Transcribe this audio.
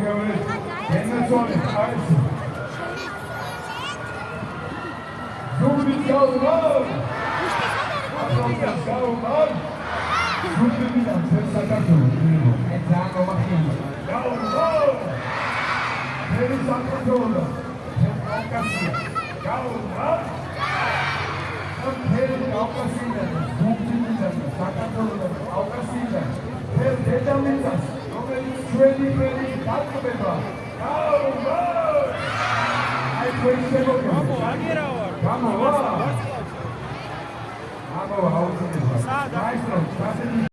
მოგევი. ენაცოლი არის. ზუმის გაუმა. აფრონტას გაუმა. ზუმიდან საქართველოს მიღო. ეცაა მომახინო. გაუმა. ფერი საქართველოს. კავკასია. გაუმა. ფერი კავკასიიდან, ზუმიდან საქართველოს კავკასიიდან. ფერი დედამიწას, რომელიც ჩვენი ფერი დაწყდება. გაუმა. აი ქვეშებო. Vamos lá! Vamos lá!